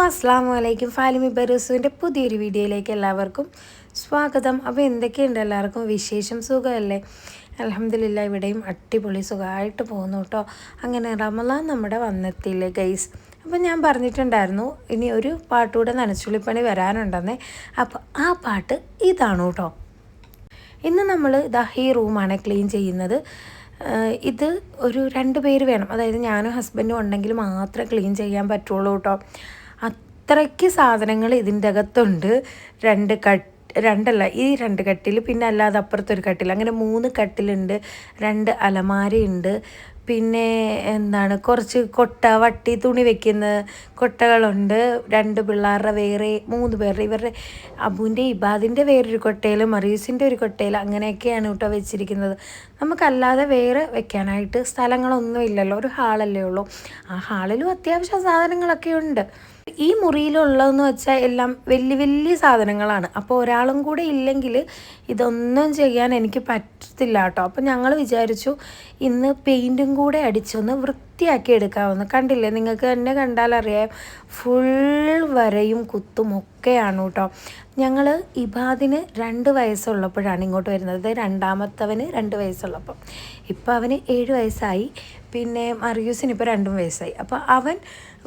അസ്സലാമു അലൈക്കും. ഫാലിമി ബെറൂസുവിൻ്റെ പുതിയൊരു വീഡിയോയിലേക്ക് എല്ലാവർക്കും സ്വാഗതം. അപ്പോൾ എന്തൊക്കെയുണ്ട് എല്ലാവർക്കും വിശേഷം? സുഖമല്ലേ? അൽഹംദുലില്ലാ ഇവിടെയും അടിപൊളി സുഖമായിട്ട് പോകുന്നു കേട്ടോ. അങ്ങനെ റമളാൻ നമ്മുടെ വന്നെത്തിയില്ലേ ഗൈസ്. അപ്പോൾ ഞാൻ പറഞ്ഞിട്ടുണ്ടായിരുന്നു ഇനി ഒരു പാട്ടുകൂടെ നനച്ചുള്ളിപ്പണി വരാനുണ്ടെന്നേ. അപ്പോൾ ആ പാട്ട് ഇതാണ് കേട്ടോ. ഇന്ന് നമ്മൾ ഈ റൂമാണ് ക്ലീൻ ചെയ്യുന്നത്. ഇത് ഒരു 2 പേര് വേണം, അതായത് ഞാനും ഹസ്ബൻഡും ഉണ്ടെങ്കിൽ മാത്രമേ ക്ലീൻ ചെയ്യാൻ പറ്റുള്ളൂ കേട്ടോ. അത്രയ്ക്ക് സാധനങ്ങൾ ഇതിൻ്റെ അകത്തുണ്ട്. 2 കട്ടിൽ, പിന്നെ അല്ലാതെ അപ്പുറത്തൊരു കട്ടിൽ, അങ്ങനെ 3 കട്ടിലുണ്ട്, 2 അലമാരയുണ്ട്, പിന്നെ കുറച്ച് വട്ടി തുണി വെക്കുന്ന കൊട്ടകളുണ്ട്, 2 പിള്ളേരുടെ വേറെ, 3 പേരുടെ, ഇവരുടെ അബുവിൻ്റെ ഇബാദിൻ്റെ വേറൊരു കൊട്ടയിൽ, മറീസിൻ്റെ ഒരു കൊട്ടയിൽ, അങ്ങനെയൊക്കെയാണ് കേട്ടോ വെച്ചിരിക്കുന്നത്. നമുക്കല്ലാതെ വേറെ വെക്കാനായിട്ട് സ്ഥലങ്ങളൊന്നും ഇല്ലല്ലോ, ഒരു ഹാളല്ലേ ഉള്ളൂ. ആ ഹാളിലും അത്യാവശ്യം സാധനങ്ങളൊക്കെ ഉണ്ട്. ഈ മുറിയിലുള്ളതെന്ന് വെച്ചാൽ എല്ലാം വലിയ സാധനങ്ങളാണ്. അപ്പോൾ ഒരാളും കൂടെ ഇല്ലെങ്കിൽ ഇതൊന്നും ചെയ്യാൻ എനിക്ക് പറ്റത്തില്ല കേട്ടോ. അപ്പോൾ ഞങ്ങൾ വിചാരിച്ചു ഇന്ന് പെയിൻറ്റും കൂടെ അടിച്ചൊന്ന് വൃത്തിയാക്കി എടുക്കാമെന്ന്. കണ്ടില്ലേ, നിങ്ങൾക്ക് തന്നെ കണ്ടാലറിയാം, ഫുൾ വരയും കുത്തും ഒക്കെയാണ് കേട്ടോ. ഞങ്ങൾ ഇബാദിന് 2 വയസ്സുള്ളപ്പോഴാണ് ഇങ്ങോട്ട് വരുന്നത്. രണ്ടാമത്തവന് 2 വയസ്സുള്ളപ്പോൾ. ഇപ്പോൾ അവന് 7 വയസ്സായി. പിന്നെ മറിയൂസിന് ഇപ്പോൾ 2 വയസ്സായി. അപ്പോൾ അവൻ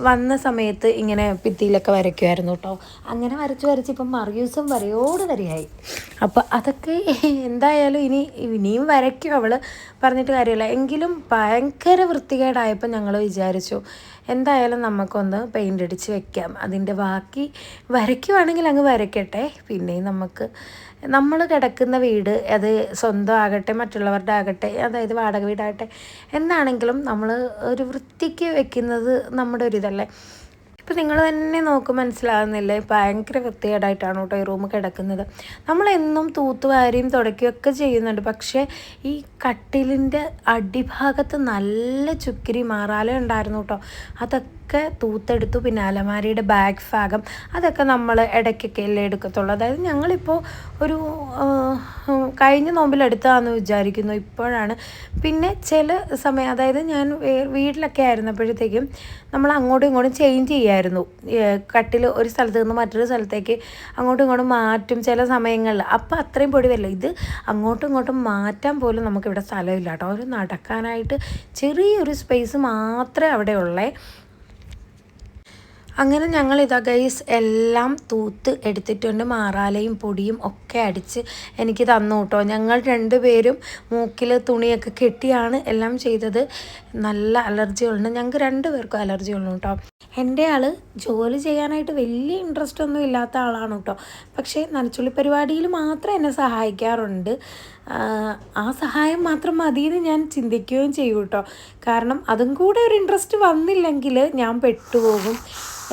വന്ന സമയത്ത് ഇങ്ങനെ ഭിത്തിയിലൊക്കെ വരയ്ക്കുമായിരുന്നു കേട്ടോ. അങ്ങനെ വരച്ച് ഇപ്പം മറിയൂസും വരയായി. അപ്പോൾ അതൊക്കെ എന്തായാലും ഇനിയും വരയ്ക്കും അവൾ, പറഞ്ഞിട്ട് കാര്യമില്ല. എങ്കിലും ഭയങ്കര വൃത്തികേടായപ്പോൾ ഞങ്ങൾ വിചാരിച്ചു എന്തായാലും നമുക്കൊന്ന് പെയിൻ്റ് അടിച്ച് വെക്കാം. അതിൻ്റെ ബാക്കി വരയ്ക്കുവാണെങ്കിൽ അങ്ങ് വരയ്ക്കട്ടെ. പിന്നെയും നമ്മൾ കിടക്കുന്ന വീട്, അത് സ്വന്തം ആകട്ടെ മറ്റുള്ളവരുടെ ആകട്ടെ, അതായത് വാടക വീടാകട്ടെ, എന്താണെങ്കിലും നമ്മൾ ഒരു വൃത്തിക്ക് വെക്കുന്നത് നമ്മുടെ ഒരു ഇതല്ലേ. ഇപ്പം നിങ്ങൾ തന്നെ നോക്കും മനസ്സിലാകുന്നില്ലേ, ഭയങ്കര വൃത്തികേടായിട്ടാണ് കേട്ടോ ഈ റൂം കിടക്കുന്നത്. നമ്മളെന്നും തൂത്തുവാരിയും തുടയ്ക്കുകയൊക്കെ ചെയ്യുന്നുണ്ട്. പക്ഷേ ഈ കട്ടിലിൻ്റെ അടിഭാഗത്ത് നല്ല ചുക്കിരി മാറാല ഉണ്ടായിരുന്നു കേട്ടോ. അതൊക്കെ തൂത്തെടുത്തു. പിന്നെ അലമാരിയുടെ ബാക്ക് ഭാഗം അതൊക്കെ നമ്മൾ ഇടയ്ക്കൊക്കെ അല്ലേ എടുക്കത്തുള്ളൂ. അതായത് ഞങ്ങളിപ്പോൾ ഒരു കഴിഞ്ഞ നോമ്പിലെടുത്താന്ന് വിചാരിക്കുന്നു. ഇപ്പോഴാണ് പിന്നെ ചില സമയം, അതായത് ഞാൻ വീട്ടിലൊക്കെ ആയിരുന്നപ്പോഴത്തേക്കും നമ്മൾ അങ്ങോട്ടും ഇങ്ങോട്ടും ചേഞ്ച് ചെയ്യായിരുന്നു. കട്ടിൽ ഒരു സ്ഥലത്ത് നിന്ന് മറ്റൊരു സ്ഥലത്തേക്ക് അങ്ങോട്ടും ഇങ്ങോട്ടും മാറ്റും ചില സമയങ്ങളിൽ. അപ്പോൾ അത്രയും പൊടി വരില്ല. ഇത് അങ്ങോട്ടും ഇങ്ങോട്ടും മാറ്റാൻ പോലും നമുക്കിവിടെ സ്ഥലമില്ല കേട്ടോ. ഒരു നടക്കാനായിട്ട് ചെറിയൊരു സ്പേസ് മാത്രമേ അവിടെ ഉള്ളേ. അങ്ങനെ ഞങ്ങളിതാ ഗൈസ് എല്ലാം തൂത്ത് എടുത്തിട്ടുണ്ട്. മാറാലയും പൊടിയും ഒക്കെ അടിച്ച് എനിക്ക് തന്നു കേട്ടോ. ഞങ്ങൾ 2 പേരും മൂക്കിൽ തുണിയൊക്കെ കെട്ടിയാണ് എല്ലാം ചെയ്തത്. നല്ല അലർജികളുണ്ട്, ഞങ്ങൾക്ക് 2 പേർക്കും അലർജി ഉള്ളു കേട്ടോ. എൻ്റെ ആൾ ജോലി ചെയ്യാനായിട്ട് വലിയ ഇൻട്രസ്റ്റ് ഒന്നും ഇല്ലാത്ത ആളാണ് കേട്ടോ. പക്ഷേ നനച്ചുള്ളി പരിപാടിയിൽ മാത്രം എന്നെ സഹായിക്കാറുണ്ട്. ആ സഹായം മാത്രം മതിയെന്ന് ഞാൻ ചിന്തിക്കുകയും ചെയ്യും കേട്ടോ. കാരണം അതും കൂടെ ഒരു ഇൻട്രസ്റ്റ് വന്നില്ലെങ്കിൽ ഞാൻ പെട്ടുപോകും.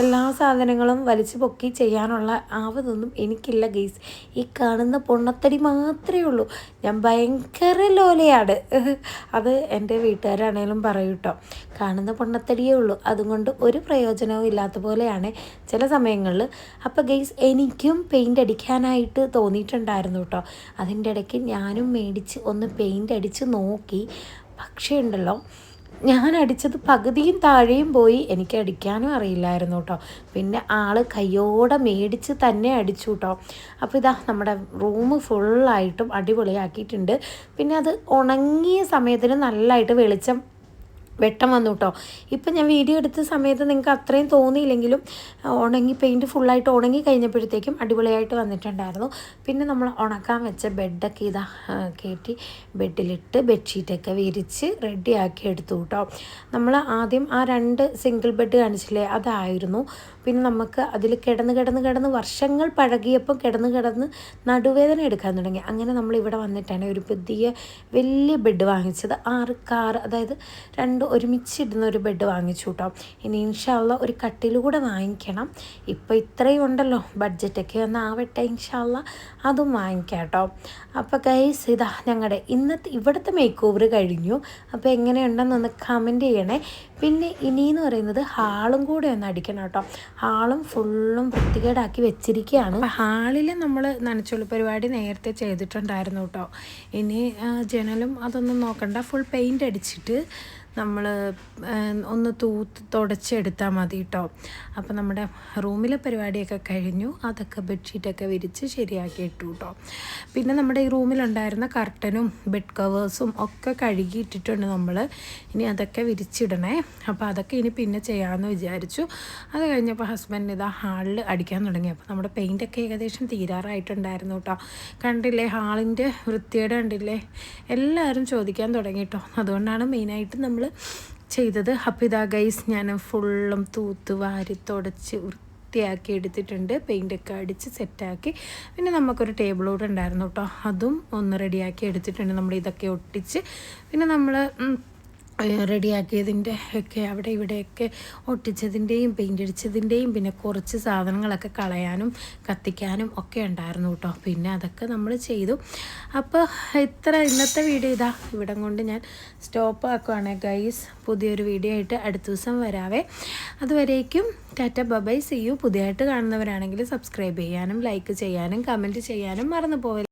എല്ലാ സാധനങ്ങളും വലിച്ചു പൊക്കി ചെയ്യാനുള്ള ആവതൊന്നും എനിക്കില്ല ഗെയ്സ്. ഈ കാണുന്ന പൊണ്ണത്തടി മാത്രമേ ഉള്ളൂ. ഞാൻ ഭയങ്കര ലോലയാണ്. അത് എൻ്റെ വീട്ടുകാരാണേലും പറയും കേട്ടോ. കാണുന്ന പൊണ്ണത്തടിയേ ഉള്ളൂ, അതുകൊണ്ട് ഒരു പ്രയോജനവും ഇല്ലാത്ത പോലെയാണ് ചില സമയങ്ങളിൽ. അപ്പോൾ ഗെയ്സ് എനിക്കും പെയിൻ്റ് അടിക്കാനായിട്ട് തോന്നിയിട്ടുണ്ടായിരുന്നു കേട്ടോ. അതിൻ്റെ ഇടയ്ക്ക് ഞാനും മേടിച്ച് ഒന്ന് പെയിൻ്റ് അടിച്ച് നോക്കി. പക്ഷേ ഉണ്ടല്ലോ, ഞാൻ അടിച്ചത് പകുതിയും താഴെയും പോയി. എനിക്ക് അടിക്കാനും അറിയില്ലായിരുന്നു കേട്ടോ. പിന്നെ ആൾ കയ്യോടെ മേടിച്ച് തന്നെ അടിച്ചു കേട്ടോ. അപ്പോൾ ഇതാ നമ്മുടെ റൂം ഫുള്ളായിട്ടും അടിപൊളിയാക്കിയിട്ടുണ്ട്. പിന്നെ അത് ഉണങ്ങിയ സമയത്തിന് നല്ലതായിട്ട് വെട്ടം വന്നു കേട്ടോ. ഇപ്പം ഞാൻ വീഡിയോ എടുത്ത സമയത്ത് നിങ്ങൾക്ക് അത്രയും തോന്നിയില്ലെങ്കിലും പെയിൻറ്റ് ഫുള്ളായിട്ട് ഉണങ്ങി കഴിഞ്ഞപ്പോഴത്തേക്കും അടിപൊളിയായിട്ട് വന്നിട്ടുണ്ടായിരുന്നു. പിന്നെ നമ്മൾ ഉണക്കാൻ വെച്ച ബെഡൊക്കെ ഇതാ കയറ്റി ബെഡിലിട്ട് ബെഡ്ഷീറ്റൊക്കെ വിരിച്ച് റെഡിയാക്കി എടുത്തു കേട്ടോ. നമ്മൾ ആദ്യം ആ 2 സിംഗിൾ ബെഡ് കാണിച്ചില്ലേ, അതായിരുന്നു. പിന്നെ നമുക്ക് അതിൽ കിടന്ന് വർഷങ്ങൾ പഴകിയപ്പോൾ കിടന്ന് നടുവേദന എടുക്കാൻ തുടങ്ങി. അങ്ങനെ നമ്മൾ ഇവിടെ വന്നിട്ടാണ് ഒരു വലിയ ബെഡ് വാങ്ങിച്ചത്. 6 അതായത് 2 ഒരുമിച്ചിടുന്ന ഒരു ബെഡ് വാങ്ങിച്ചു കേട്ടോ. ഇനി ഇൻഷാ അല്ലാഹ് ഒരു കട്ടിലൂടെ വാങ്ങിക്കണം. ഇപ്പോൾ ഇത്രയും ഉണ്ടല്ലോ, ബഡ്ജറ്റൊക്കെ ഒന്ന് ആവട്ടെ, ഇൻഷാ അല്ലാഹ് അതും വാങ്ങിക്കാം കേട്ടോ. അപ്പോൾ ഗൈസ് ഇതാ ഞങ്ങളുടെ ഇവിടുത്തെ മേക്ക് ഓവർ കഴിഞ്ഞു. അപ്പോൾ എങ്ങനെയുണ്ടെന്നൊന്ന് കമൻറ്റ് ചെയ്യണേ. പിന്നെ ഇനിയെന്ന് പറയുന്നത് ഹാളും കൂടെ ഒന്ന് അടിക്കണം കേട്ടോ. ഹാളും ഫുള്ളും വൃത്തികേടാക്കി വെച്ചിരിക്കുകയാണ്. ഹാളിൽ നമ്മൾ നനച്ചുള്ളി പരിപാടി നേരത്തെ ചെയ്തിട്ടുണ്ടായിരുന്നു കേട്ടോ. ഇനി ജനലും അതൊന്നും നോക്കണ്ട, ഫുൾ പെയിൻ്റ് അടിച്ചിട്ട് നമ്മൾ ഒന്ന് തുടച്ചെടുത്താൽ മതി കേട്ടോ. അപ്പോൾ നമ്മുടെ റൂമിലെ പരിപാടിയൊക്കെ കഴിഞ്ഞു. അതൊക്കെ ബെഡ്ഷീറ്റൊക്കെ വിരിച്ച് ശരിയാക്കി ഇട്ടു കേട്ടോ. പിന്നെ നമ്മുടെ ഈ റൂമിലുണ്ടായിരുന്ന കർട്ടനും ബെഡ് കവേഴ്സും ഒക്കെ കഴുകിയിട്ടിട്ടുണ്ട് നമ്മൾ. ഇനി അതൊക്കെ വിരിച്ചിടണേ. അപ്പോൾ അതൊക്കെ ഇനി പിന്നെ ചെയ്യാമെന്ന് വിചാരിച്ചു. അത് കഴിഞ്ഞപ്പോൾ ഹസ്ബൻഡ് ഇതാ ഹാളിൽ അടിക്കാൻ തുടങ്ങി. അപ്പോൾ നമ്മുടെ പെയിൻറ്റൊക്കെ ഏകദേശം തീരാറായിട്ടുണ്ടായിരുന്നു കേട്ടോ. കണ്ടില്ലേ ഹാളിൻ്റെ വൃത്തിയുടെ കണ്ടില്ലേ, എല്ലാവരും ചോദിക്കാൻ തുടങ്ങി കേട്ടോ. അതുകൊണ്ടാണ് മെയിനായിട്ട് നമ്മൾ ചെയ്തത്. അപ്പോൾ ഇതാ ഗൈസ് ഞാൻ ഫുള്ളും തൂത്ത് വാരി തുടച്ച് വൃത്തിയാക്കി എടുത്തിട്ടുണ്ട്. പെയിൻ്റൊക്കെ അടിച്ച് സെറ്റാക്കി. പിന്നെ നമുക്കൊരു ടേബിൾ കൂടെ ഉണ്ടായിരുന്നു കേട്ടോ, അതും ഒന്ന് റെഡിയാക്കി എടുത്തിട്ടുണ്ട്. നമ്മൾ ഇതൊക്കെ ഒട്ടിച്ച് പിന്നെ നമ്മൾ റെഡിയാക്കിയതിൻ്റെ ഒക്കെ അവിടെ ഇവിടെയൊക്കെ ഒട്ടിച്ചതിൻ്റെയും പെയിൻ്റ് അടിച്ചതിൻ്റെയും പിന്നെ കുറച്ച് സാധനങ്ങളൊക്കെ കളയാനും കത്തിക്കാനും ഒക്കെ ഉണ്ടായിരുന്നു കേട്ടോ. പിന്നെ അതൊക്കെ നമ്മൾ ചെയ്തു. അപ്പോൾ ഇന്നത്തെ വീഡിയോ ഇതാ ഇവിടം കൊണ്ട് ഞാൻ സ്റ്റോപ്പ് ആക്കുവാണ് ഗൈസ്. പുതിയൊരു വീഡിയോ ആയിട്ട് അടുത്ത ദിവസം വരാവേ. അതുവരേക്കും ടാറ്റ ബൈ സീ യു. പുതിയതായിട്ട് കാണുന്നവരാണെങ്കിൽ സബ്സ്ക്രൈബ് ചെയ്യാനും ലൈക്ക് ചെയ്യാനും കമൻറ്റ് ചെയ്യാനും മറന്നു പോവില്ല.